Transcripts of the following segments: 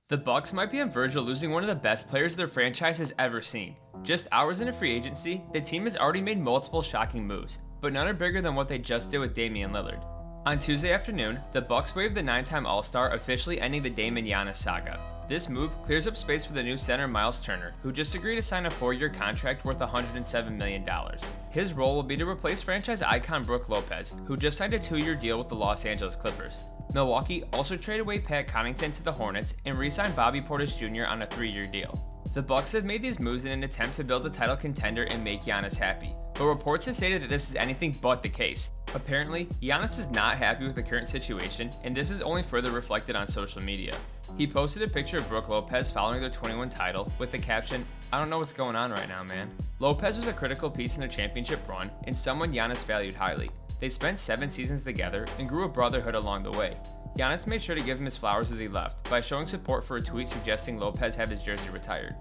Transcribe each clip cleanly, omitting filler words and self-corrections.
The Bucks might be on verge of losing one of the best players their franchise has ever seen. Just hours into free agency, the team has already made multiple shocking moves, but none are bigger than what they just did with Damian Lillard. On Tuesday afternoon, the Bucks waived the 9-time All-Star, officially ending the Dame and Giannis saga. This move clears up space for the new center Miles Turner, who just agreed to sign a 4-year contract worth $107 million. His role will be to replace franchise icon Brook Lopez, who just signed a 2-year deal with the Los Angeles Clippers. Milwaukee also traded away Pat Connaughton to the Hornets and re-signed Bobby Portis Jr. on a 3-year deal. The Bucks have made these moves in an attempt to build a title contender and make Giannis happy, but reports have stated that this is anything but the case. Apparently, Giannis is not happy with the current situation, and this is only further reflected on social media. He posted a picture of Brook Lopez following their 21 title with the caption, "I don't know what's going on right now, man." Lopez was a critical piece in their championship run and someone Giannis valued highly. They spent 7 seasons together and grew a brotherhood along the way. Giannis made sure to give him his flowers as he left by showing support for a tweet suggesting Lopez have his jersey retired.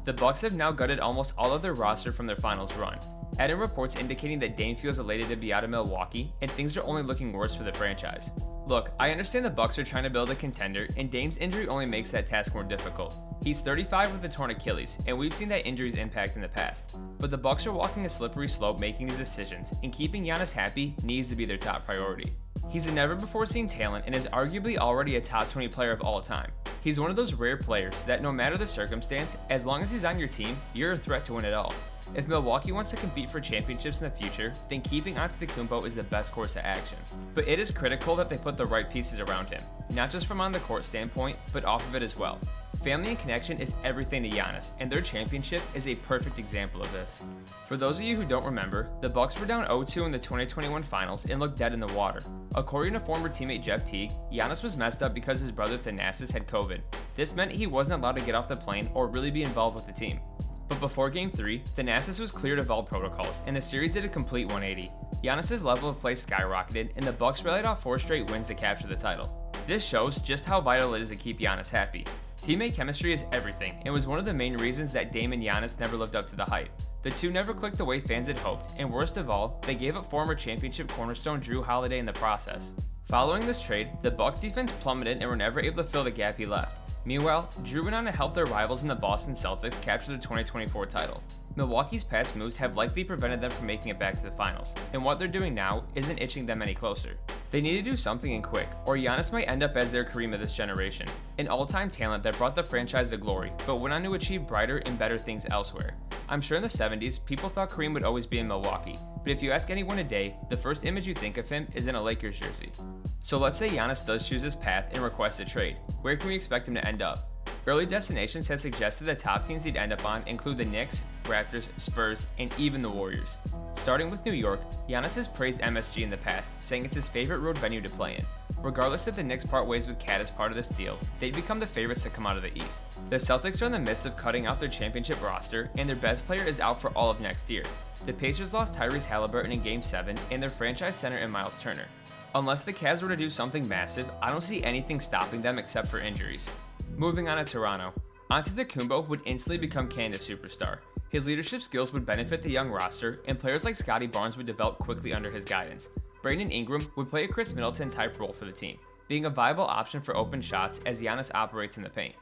The Bucks have now gutted almost all of their roster from their finals run, adding reports indicating that Dame feels elated to be out of Milwaukee and things are only looking worse for the franchise. Look, I understand the Bucks are trying to build a contender, and Dame's injury only makes that task more difficult. He's 35 with a torn Achilles, and we've seen that injury's impact in the past. But the Bucks are walking a slippery slope making these decisions, and keeping Giannis happy needs to be their top priority. He's a never-before-seen talent and is arguably already a top 20 player of all time. He's one of those rare players that no matter the circumstance, as long as he's on your team, you're a threat to win it all. If Milwaukee wants to compete for championships in the future, then keeping Antetokounmpo is the best course of action. But it is critical that they put the right pieces around him, not just from on the court standpoint, but off of it as well. Family and connection is everything to Giannis, and their championship is a perfect example of this. For those of you who don't remember, the Bucks were down 0-2 in the 2021 finals and looked dead in the water. According to former teammate Jeff Teague, Giannis was messed up because his brother Thanasis had COVID. This meant he wasn't allowed to get off the plane or really be involved with the team. But before Game 3, Thanasis was cleared of all protocols, and the series did a complete 180. Giannis' level of play skyrocketed, and the Bucks rallied off 4 straight wins to capture the title. This shows just how vital it is to keep Giannis happy. Teammate chemistry is everything, and was one of the main reasons that Dame and Giannis never lived up to the hype. The two never clicked the way fans had hoped, and worst of all, they gave up former championship cornerstone Jrue Holiday in the process. Following this trade, the Bucks defense plummeted and were never able to fill the gap he left. Meanwhile, Jrue went on to help their rivals in the Boston Celtics capture the 2024 title. Milwaukee's past moves have likely prevented them from making it back to the finals, and what they're doing now isn't itching them any closer. They need to do something and quick, or Giannis might end up as their Kareem of this generation, an all-time talent that brought the franchise to glory, but went on to achieve brighter and better things elsewhere. I'm sure in the 70s, people thought Kareem would always be in Milwaukee, but if you ask anyone today, the first image you think of him is in a Lakers jersey. So let's say Giannis does choose this path and requests a trade. Where can we expect him to end up? Early destinations have suggested the top teams he'd end up on include the Knicks, Raptors, Spurs, and even the Warriors. Starting with New York, Giannis has praised MSG in the past, saying it's his favorite road venue to play in. Regardless if the Knicks part ways with Cat as part of this deal, they'd become the favorites to come out of the East. The Celtics are in the midst of cutting out their championship roster, and their best player is out for all of next year. The Pacers lost Tyrese Halliburton in Game 7 and their franchise center in Miles Turner. Unless the Cavs were to do something massive, I don't see anything stopping them except for injuries. Moving on to Toronto, Antetokounmpo would instantly become Canada's superstar. His leadership skills would benefit the young roster, and players like Scottie Barnes would develop quickly under his guidance. Brandon Ingram would play a Chris Middleton-type role for the team, being a viable option for open shots as Giannis operates in the paint.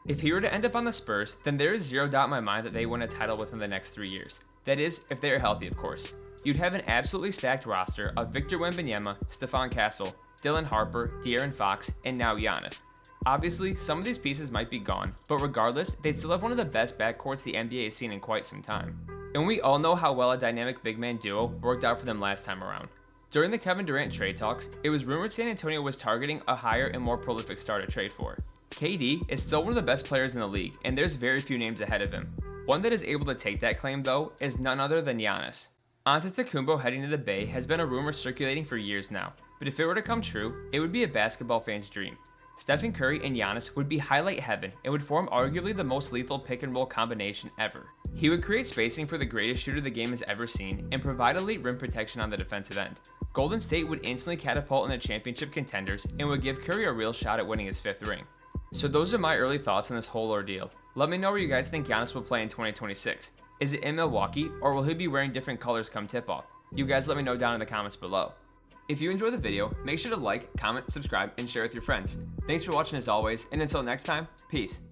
If he were to end up on the Spurs, then there is zero doubt in my mind that they win a title within the next 3 years. That is, if they are healthy, of course. You'd have an absolutely stacked roster of Victor Wembanyama, Stephon Castle, Dylan Harper, De'Aaron Fox, and now Giannis. Obviously, some of these pieces might be gone, but regardless, they still have one of the best backcourts the NBA has seen in quite some time. And we all know how well a dynamic big man duo worked out for them last time around. During the Kevin Durant trade talks, it was rumored San Antonio was targeting a higher and more prolific star to trade for. KD is still one of the best players in the league, and there's very few names ahead of him. One that is able to take that claim, though, is none other than Giannis. Antetokounmpo heading to the Bay has been a rumor circulating for years now, but if it were to come true, it would be a basketball fan's dream. Stephen Curry and Giannis would be highlight heaven and would form arguably the most lethal pick-and-roll combination ever. He would create spacing for the greatest shooter the game has ever seen and provide elite rim protection on the defensive end. Golden State would instantly catapult into championship contenders and would give Curry a real shot at winning his 5th ring. So those are my early thoughts on this whole ordeal. Let me know where you guys think Giannis will play in 2026. Is it in Milwaukee, or will he be wearing different colors come tip-off? You guys let me know down in the comments below. If you enjoyed the video, make sure to like, comment, subscribe, and share with your friends. Thanks for watching as always, and until next time, peace.